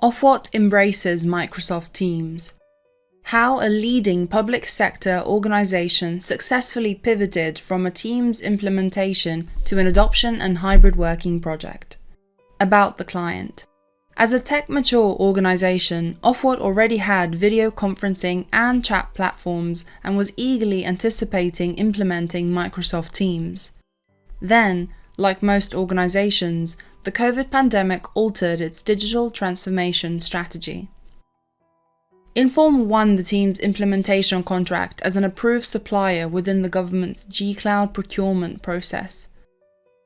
Ofwat embraces Microsoft Teams. How a leading public sector organization successfully pivoted from a Teams implementation to an adoption and hybrid working project. About the client. As a tech-mature organization, Ofwat already had video conferencing and chat platforms and was eagerly anticipating implementing Microsoft Teams. Then, like most organizations, the COVID pandemic altered its digital transformation strategy. Inform won the Teams implementation contract as an approved supplier within the government's G-Cloud procurement process.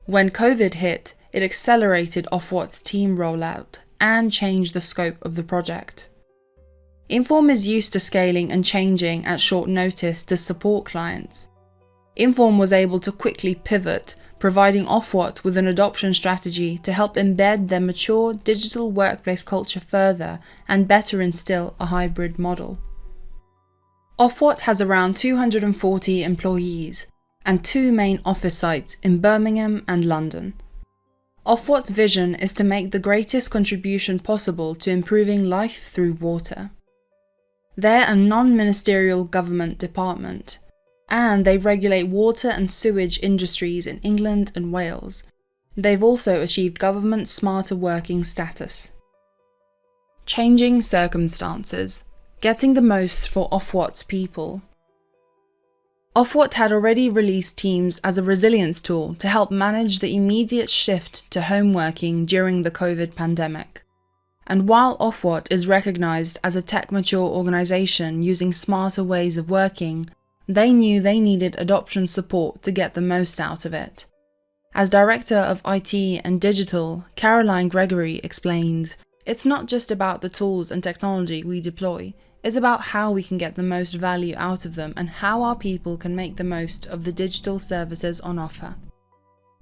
When COVID hit, it accelerated Ofwat's team rollout and changed the scope of the project. Inform is used to scaling and changing at short notice to support clients. Inform was able to quickly pivot, providing Ofwat with an adoption strategy to help embed their mature digital workplace culture further and better instill a hybrid model. Ofwat has around 240 employees and 2 main office sites in Birmingham and London. Ofwat's vision is to make the greatest contribution possible to improving life through water. They're a non-ministerial government department, and they regulate water and sewage industries in England and Wales. They've also achieved government smarter working status. Changing circumstances. Getting the most for Ofwat's people. Ofwat had already released Teams as a resilience tool to help manage the immediate shift to home working during the COVID pandemic. And while Ofwat is recognized as a tech-mature organization using smarter ways of working, they knew they needed adoption support to get the most out of it. As Director of IT and Digital, Caroline Gregory explains, "It's not just about the tools and technology we deploy, it's about how we can get the most value out of them and how our people can make the most of the digital services on offer."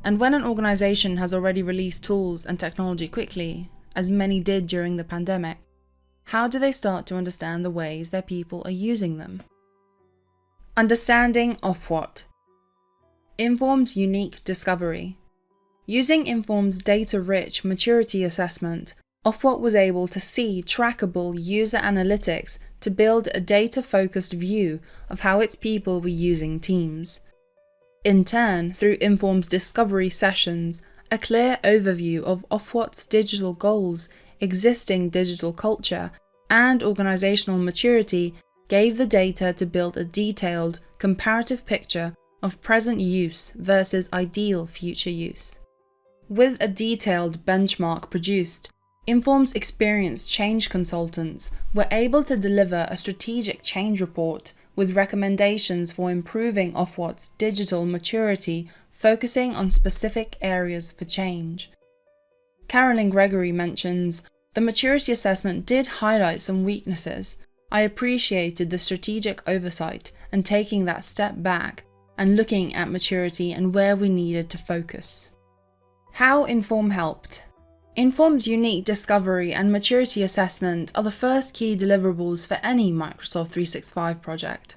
And when an organization has already released tools and technology quickly, as many did during the pandemic, how do they start to understand the ways their people are using them? Understanding Ofwat. Inform's unique discovery. Using Inform's data-rich maturity assessment, Ofwat was able to see trackable user analytics to build a data-focused view of how its people were using Teams. In turn, through Inform's discovery sessions, a clear overview of Ofwat's digital goals, existing digital culture, and organizational maturity gave the data to build a detailed, comparative picture of present use versus ideal future use. With a detailed benchmark produced, Inform's experienced change consultants were able to deliver a strategic change report with recommendations for improving Ofwat's digital maturity, focusing on specific areas for change. Caroline Gregory mentions, "The maturity assessment did highlight some weaknesses. I appreciated the strategic oversight and taking that step back and looking at maturity and where we needed to focus." How Inform helped. Inform's unique discovery and maturity assessment are the first key deliverables for any Microsoft 365 project.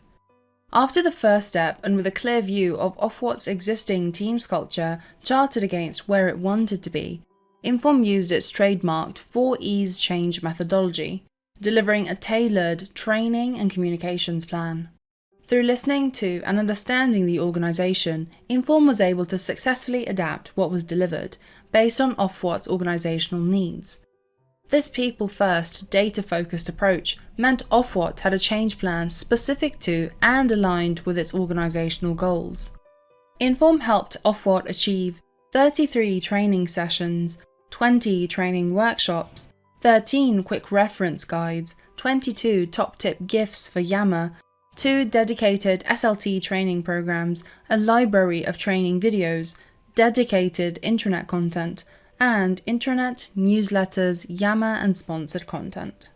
After the first step and with a clear view of Ofwat's existing Teams culture charted against where it wanted to be, Inform used its trademarked 4E's change methodology, delivering a tailored training and communications plan. Through listening to and understanding the organization, Inform was able to successfully adapt what was delivered based on Ofwat's organizational needs. This people-first, data-focused approach meant Ofwat had a change plan specific to and aligned with its organizational goals. Inform helped Ofwat achieve 33 training sessions, 20 training workshops, 13 quick reference guides, 22 top-tip gifts for Yammer, 2 dedicated SLT training programs, a library of training videos, dedicated intranet content, and intranet, newsletters, Yammer and sponsored content.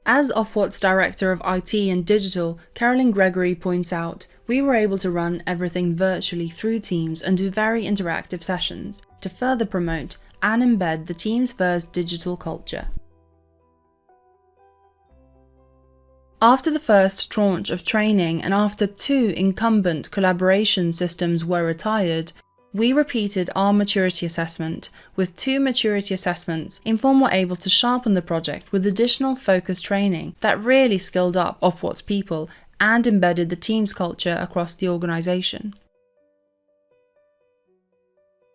As Ofwat's Director of IT and Digital, Caroline Gregory points out, "We were able to run everything virtually through Teams and do very interactive sessions to further promote and embed the Teams-first digital culture." After the first tranche of training and after 2 incumbent collaboration systems were retired, we repeated our maturity assessment. With 2 maturity assessments, Inform were able to sharpen the project with additional focused training that really skilled up Ofwat's people and embedded the team's culture across the organisation.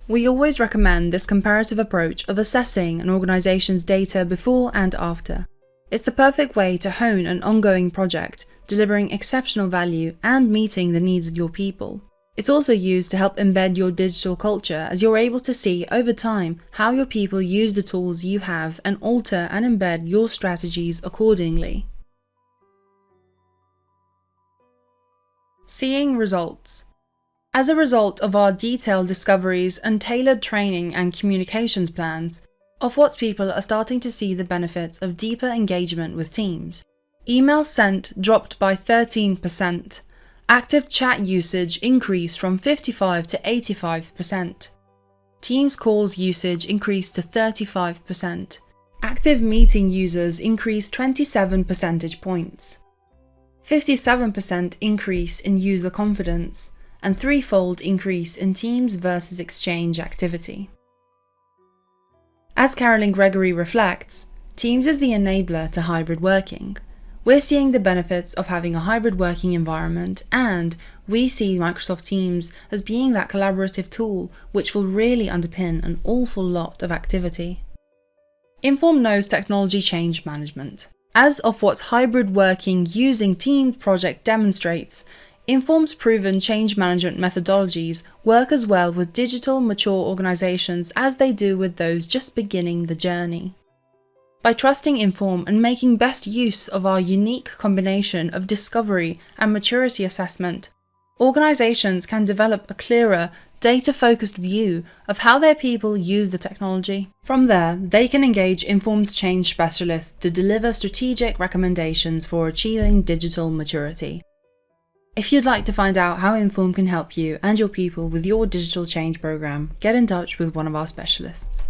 We always recommend this comparative approach of assessing an organisation's data before and after. It's the perfect way to hone an ongoing project, delivering exceptional value and meeting the needs of your people. It's also used to help embed your digital culture, as you're able to see over time how your people use the tools you have and alter and embed your strategies accordingly. Seeing results. As a result of our detailed discoveries and tailored training and communications plans, Ofwat's people are starting to see the benefits of deeper engagement with teams. Emails sent dropped by 13%. Active chat usage increased from 55 to 85%. Teams calls usage increased to 35%. Active meeting users increased 27 percentage points. 57% increase in user confidence, and 3-fold increase in Teams versus Exchange activity. As Carolyn Gregory reflects, Teams is the enabler to hybrid working. We're seeing the benefits of having a hybrid working environment, and we see Microsoft Teams as being that collaborative tool which will really underpin an awful lot of activity. Inform knows technology change management. As Ofwat's hybrid working using Teams project demonstrates, Inform's proven change management methodologies work as well with digital mature organisations as they do with those just beginning the journey. By trusting Inform and making best use of our unique combination of discovery and maturity assessment, organisations can develop a clearer, data-focused view of how their people use the technology. From there, they can engage Inform's change specialists to deliver strategic recommendations for achieving digital maturity. If you'd like to find out how Inform can help you and your people with your digital change program, get in touch with one of our specialists.